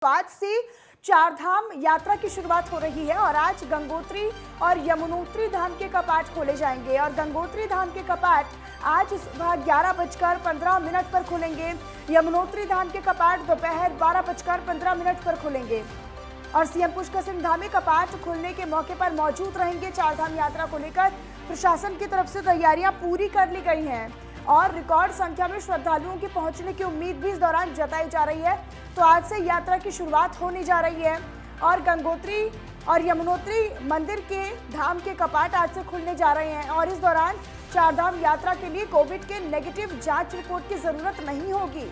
आज से चार धाम यात्रा की शुरुआत हो रही है और आज गंगोत्री और यमुनोत्री धाम के कपाट खोले जाएंगे और गंगोत्री धाम के कपाट आज सुबह 11:15 पर खुलेंगे। यमुनोत्री धाम के कपाट दोपहर 12:15 पर खुलेंगे और सीएम पुष्कर सिंह धामी कपाट खुलने के मौके पर मौजूद रहेंगे। चार धाम यात्रा को लेकर प्रशासन की तरफ से तैयारियां पूरी कर ली गई हैं और रिकॉर्ड संख्या में श्रद्धालुओं के पहुंचने की उम्मीद भी इस दौरान जताई जा रही है। तो आज से यात्रा की शुरुआत होने जा रही है और गंगोत्री और यमुनोत्री मंदिर के धाम के कपाट आज से खुलने जा रहे हैं और इस दौरान चार धाम यात्रा के लिए कोविड के नेगेटिव जांच रिपोर्ट की जरूरत नहीं होगी।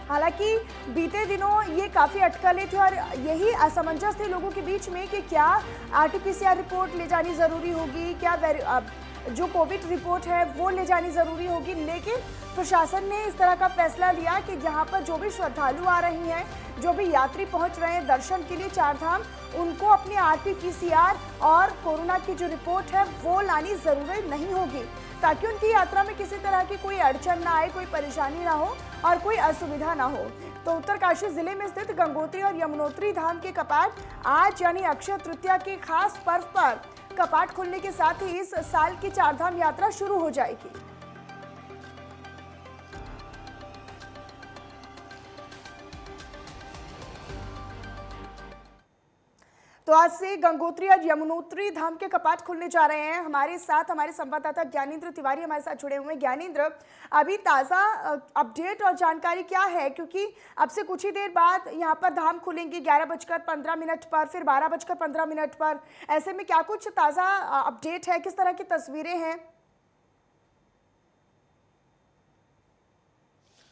हालांकि बीते दिनों ये काफ़ी अटकलें थी और यही असमंजस थे लोगों के बीच में कि क्या आरटीपीसीआर रिपोर्ट ले जानी ज़रूरी होगी, क्या जो कोविड रिपोर्ट है वो ले जानी ज़रूरी होगी। लेकिन प्रशासन ने इस तरह का फैसला लिया कि जहां पर जो भी श्रद्धालु आ रही हैं, जो भी यात्री पहुंच रहे हैं दर्शन के लिए चार धाम, उनको अपनी आरटीपीसीआर और कोरोना की जो रिपोर्ट है वो लानी ज़रूरी नहीं होगी, ताकि उनकी यात्रा में किसी तरह की कोई अड़चन ना आए, कोई परेशानी ना हो और कोई असुविधा ना हो। तो उत्तरकाशी जिले में स्थित गंगोत्री और यमुनोत्री धाम के कपाट आज यानी अक्षय तृतीया के खास पर्व पर कपाट खुलने के साथ ही इस साल की चार धाम यात्रा शुरू हो जाएगी। तो आज से गंगोत्री और यमुनोत्री धाम के कपाट खुलने जा रहे हैं। हमारे साथ हमारे संवाददाता ज्ञानेंद्र तिवारी हमारे साथ जुड़े हुए हैं। ज्ञानेंद्र, अभी ताज़ा अपडेट और जानकारी क्या है, क्योंकि अब से कुछ ही देर बाद यहाँ पर धाम खुलेंगे 11:15 पर, फिर 12:15 पर। ऐसे में क्या कुछ ताज़ा अपडेट है, किस तरह की तस्वीरें हैं?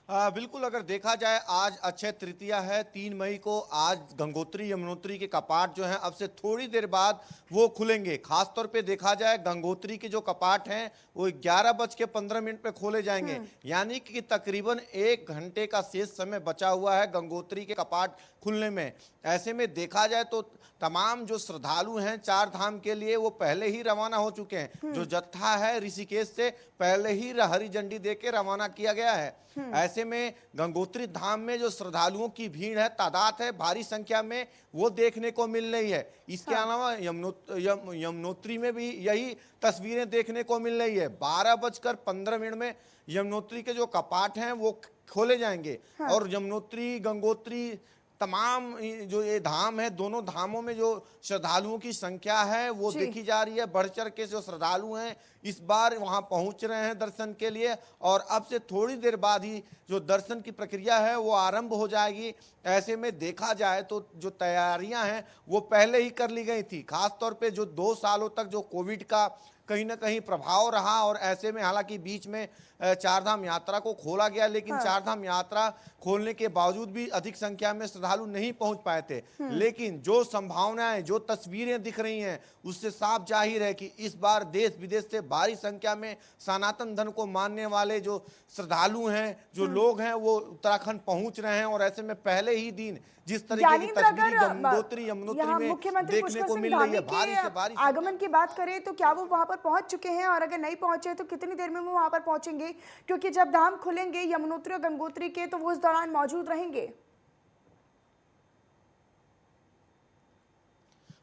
बिल्कुल, अगर देखा जाए आज अक्षय तृतीया है, 3 मई को आज गंगोत्री यमुनोत्री के कपाट जो हैं अब से थोड़ी देर बाद वो खुलेंगे। खास तौर पे देखा जाए गंगोत्री के जो कपाट हैं वो 11:15 पे खोले जाएंगे, यानी कि तकरीबन 1 घंटे का शेष समय बचा हुआ है गंगोत्री के कपाट खुलने में। ऐसे में देखा जाए तो तमाम जो श्रद्धालु हैं चार धाम के लिए वो पहले ही रवाना हो चुके हैं। जो जत्था है ऋषिकेश से पहले ही हरी झंडी देके रवाना किया गया है। ऐसे में गंगोत्री धाम में जो श्रद्धालुओं की भीड़ है, तादाद है भारी संख्या में, वो देखने को मिल रही है। इसके अलावा यमुनोत्री में भी यही तस्वीरें देखने को मिल रही है। 12:15 में यमुनोत्री के जो कपाट हैं वो खोले जाएंगे और यमुनोत्री गंगोत्री तमाम जो ये धाम है, दोनों धामों में जो श्रद्धालुओं की संख्या है वो देखी जा रही है। बढ़ चढ़ के जो श्रद्धालु हैं इस बार वहां पहुंच रहे हैं दर्शन के लिए और अब से थोड़ी देर बाद ही जो दर्शन की प्रक्रिया है वो आरंभ हो जाएगी। ऐसे में देखा जाए तो जो तैयारियां हैं वो पहले ही कर ली गई थी। खास तौर पे जो 2 सालों तक जो कोविड का कहीं ना कहीं प्रभाव रहा और ऐसे में हालांकि बीच में चारधाम यात्रा को खोला गया, लेकिन चारधाम यात्रा खोलने के बावजूद भी अधिक संख्या में श्रद्धालु नहीं पहुंच पाए थे। लेकिन जो संभावनाएं, जो तस्वीरें दिख रही हैं उससे साफ जाहिर है कि इस बार देश विदेश से भारी संख्या में सनातन धर्म को मानने वाले जो श्रद्धालु हैं, जो लोग हैं, वो उत्तराखंड पहुंच रहे हैं और ऐसे में पहले ही दिन जिस तरीके की तस्वीर गंगोत्री यमुनोत्री में देखने को मिल रही है, भारी से भारी आगमन की बात करें तो क्या वो वहां पर पहुंच चुके हैं और अगर नहीं पहुंचे तो कितनी देर में वो वहां पर पहुंचेंगे, क्योंकि जब धाम खुलेंगे यमुनोत्री और गंगोत्री के तो वो उस दौरान मौजूद रहेंगे?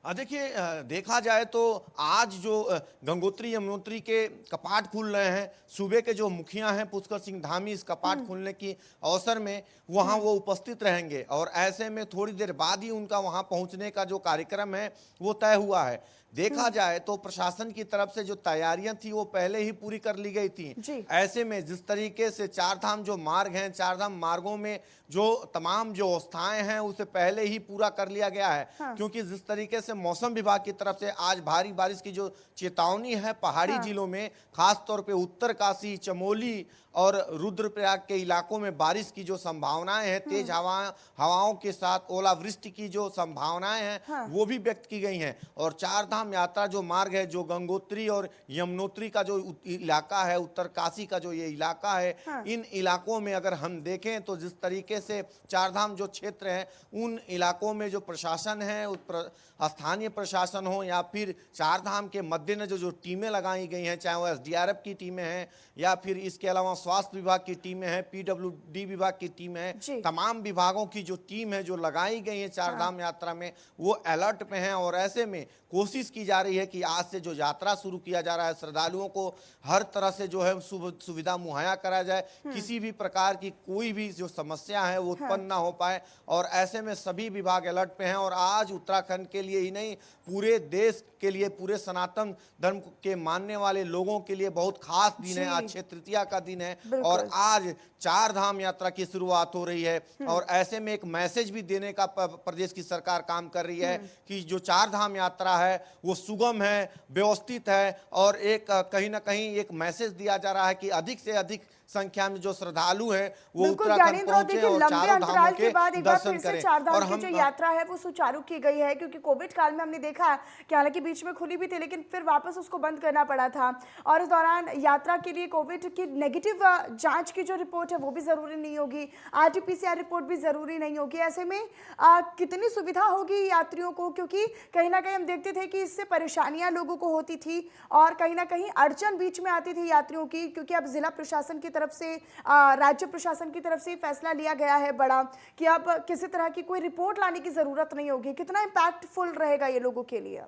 देखिए, देखा जाए तो आज जो गंगोत्री यमुनोत्री के कपाट खुल रहे हैं, सूबे के जो मुखिया हैं पुष्कर सिंह धामी इस कपाट खुलने की अवसर में वहां वो उपस्थित रहेंगे और ऐसे में थोड़ी देर बाद ही उनका वहां पहुंचने का जो कार्यक्रम है वो तय हुआ है। देखा जाए तो प्रशासन की तरफ से जो तैयारियां थी वो पहले ही पूरी कर ली गई थी। ऐसे में जिस तरीके से चारधाम जो मार्ग हैं, चारधाम मार्गों में जो तमाम जो अवस्थाएं हैं उसे पहले ही पूरा कर लिया गया है। क्योंकि जिस तरीके से मौसम विभाग की तरफ से आज भारी बारिश की जो चेतावनी है पहाड़ी जिलों में, खास तौर पे उत्तरकाशी, चमोली और रुद्रप्रयाग के इलाकों में बारिश की जो संभावनाएं हैं, तेज हवाओं के साथ ओलावृष्टि की जो संभावनाएं हैं वो भी व्यक्त की गई हैं। और चारधाम यात्रा जो मार्ग है, जो गंगोत्री और यमुनोत्री का जो इलाका है, उत्तरकाशी का जो ये इलाका है, इन इलाकों में अगर हम देखें तो जिस तरीके से चारधाम जो क्षेत्र है उन इलाकों में जो प्रशासन है, स्थानीय प्रशासन हो या फिर चारधाम के मद्देनजर जो टीमें लगाई गई हैं, चाहे वो एसडीआरएफ की टीमें हैं या फिर इसके अलावा स्वास्थ्य विभाग की टीमें हैं, पीडब्ल्यूडी विभाग की टीम है, जी। तमाम विभागों की जो टीम है जो लगाई गई है चार धाम यात्रा में, वो अलर्ट पे हैं। और ऐसे में कोशिश की जा रही है कि आज से जो यात्रा शुरू किया जा रहा है, श्रद्धालुओं को हर तरह से जो है सुविधा मुहैया कराया जाए, किसी भी प्रकार की कोई भी जो समस्या है वो उत्पन्न ना हो पाए। और ऐसे में सभी विभाग अलर्ट पे हैं। और आज उत्तराखंड के लिए ही नहीं, पूरे देश के लिए, पूरे सनातन धर्म के मानने वाले लोगों के लिए बहुत खास दिन है। आज अक्षय तृतीया का दिन है और आज चार धाम यात्रा की शुरुआत हो रही है। और ऐसे में एक मैसेज भी देने का प्रदेश की सरकार काम कर रही है कि जो चार धाम यात्रा है वो सुगम है, व्यवस्थित है। और एक कहीं ना कहीं एक मैसेज दिया जा रहा है कि अधिक से अधिक संख्या में जो श्रद्धालु हैं वो उत्तराखंड पहुंचे और चारों धामों के दर्शन करें। चारधाम की जो यात्रा है वो सुचारू की गई है, क्योंकि कोविड काल में हमने देखा कि हालांकि बीच में खुली भी थी लेकिन फिर वापस उसको बंद करना पड़ा था। और इस दौरान यात्रा के लिए कोविड की नेगेटिव जांच की जो रिपोर्ट है वो भी जरूरी नहीं होगी, RT-PCR रिपोर्ट भी जरूरी नहीं होगी। ऐसे में कितनी सुविधा होगी यात्रियों को, क्योंकि कहीं ना कहीं हम देखते थे कि इससे परेशानियां लोगों को होती थी और कहीं ना कहीं अड़चन बीच में आती थी यात्रियों की, क्योंकि अब जिला प्रशासन की तरफ से, राज्य प्रशासन की तरफ से फैसला लिया गया है बड़ा कि अब किसी तरह की कोई रिपोर्ट लाने की जरूरत नहीं होगी। कितना इंपैक्टफुल रहेगा ये लोगों के लिए?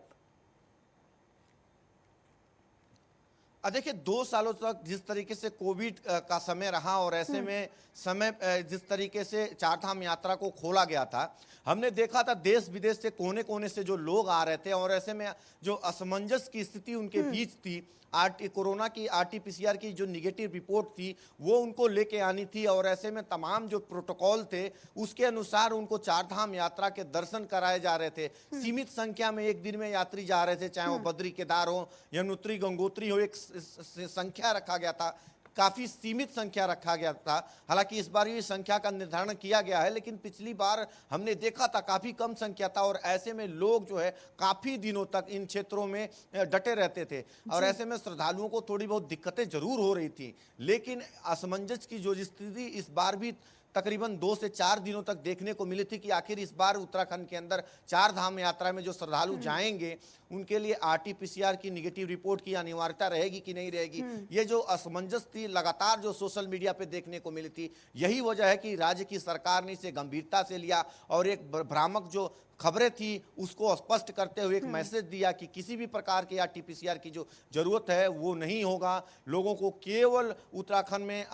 अब देखिए 2 सालों तक जिस तरीके से कोविड का समय रहा और ऐसे में समय जिस तरीके से चारधाम यात्रा को खोला गया था, हमने देखा था देश विदेश से कोने कोने से जो लोग आ रहे थे। और ऐसे में जो असमंजस की स्थिति उनके बीच थी, कोरोना की RT-PCR की जो निगेटिव रिपोर्ट थी वो उनको लेके आनी थी। और ऐसे में तमाम जो प्रोटोकॉल थे उसके अनुसार उनको चारधाम यात्रा के दर्शन कराए जा रहे थे। सीमित संख्या में एक दिन में यात्री जा रहे थे, चाहे वो बद्री केदार हो, यमुनोत्री, गंगोत्री हो, एक संख्या रखा गया था, काफी सीमित संख्या रखा गया था। हालांकि इस बार ये संख्या का निर्धारण किया गया है, लेकिन पिछली बार हमने देखा था काफी कम संख्या था। और ऐसे में लोग जो है काफी दिनों तक इन क्षेत्रों में डटे रहते थे और ऐसे में श्रद्धालुओं को थोड़ी बहुत दिक्कतें जरूर हो रही थी। लेकिन असमंजस की जो स्थिति इस बार भी तकरीबन 2 से 4 दिनों तक देखने को मिली थी कि आखिर इस बार उत्तराखंड के अंदर चार धाम यात्रा में जो श्रद्धालु जाएंगे उनके लिए RT-PCR की निगेटिव रिपोर्ट की अनिवार्यता रहेगी कि नहीं रहेगी। ये जो असमंजस थी लगातार जो सोशल मीडिया पे देखने को मिली थी, यही वजह है कि राज्य की सरकार ने इसे गंभीरता से लिया और एक भ्रामक जो खबरें थी उसको स्पष्ट करते हुए एक मैसेज दिया कि किसी भी प्रकार के RT-PCR की जो जरूरत है वो नहीं होगा। लोगों को केवल उत्तराखंड में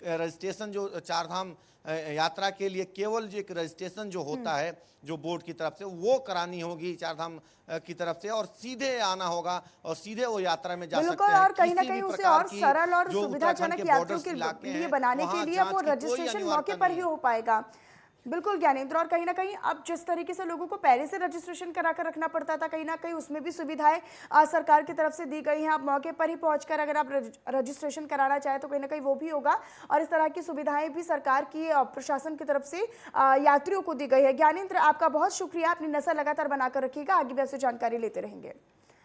रजिस्ट्रेशन जो चारधाम यात्रा के लिए केवल जो एक रजिस्ट्रेशन जो होता है जो बोर्ड की तरफ से वो करानी होगी चारधाम की तरफ से और सीधे आना होगा और सीधे वो यात्रा में जा सकते हैं। और कहीं ना कहीं उसे और सरल और सुविधाजनक यात्रियों के लिए बनाने के लिए वो रजिस्ट्रेशन मौके पर ही हो पाएगा। बिल्कुल ज्ञानेंद्र, और कहीं ना कहीं अब जिस तरीके से लोगों को पहले से रजिस्ट्रेशन करा कर रखना पड़ता था, कहीं ना कहीं उसमें भी सुविधाएं सरकार की तरफ से दी गई हैं। आप मौके पर ही पहुंचकर अगर आप रजिस्ट्रेशन कराना चाहें तो कहीं ना कहीं वो भी होगा और इस तरह की सुविधाएं भी सरकार की प्रशासन की तरफ से यात्रियों को दी गई है। ज्ञानेंद्र, आपका बहुत शुक्रिया, अपनी नजर लगातार बनाकर रखिएगा, आगे भी आपसे जानकारी लेते रहेंगे।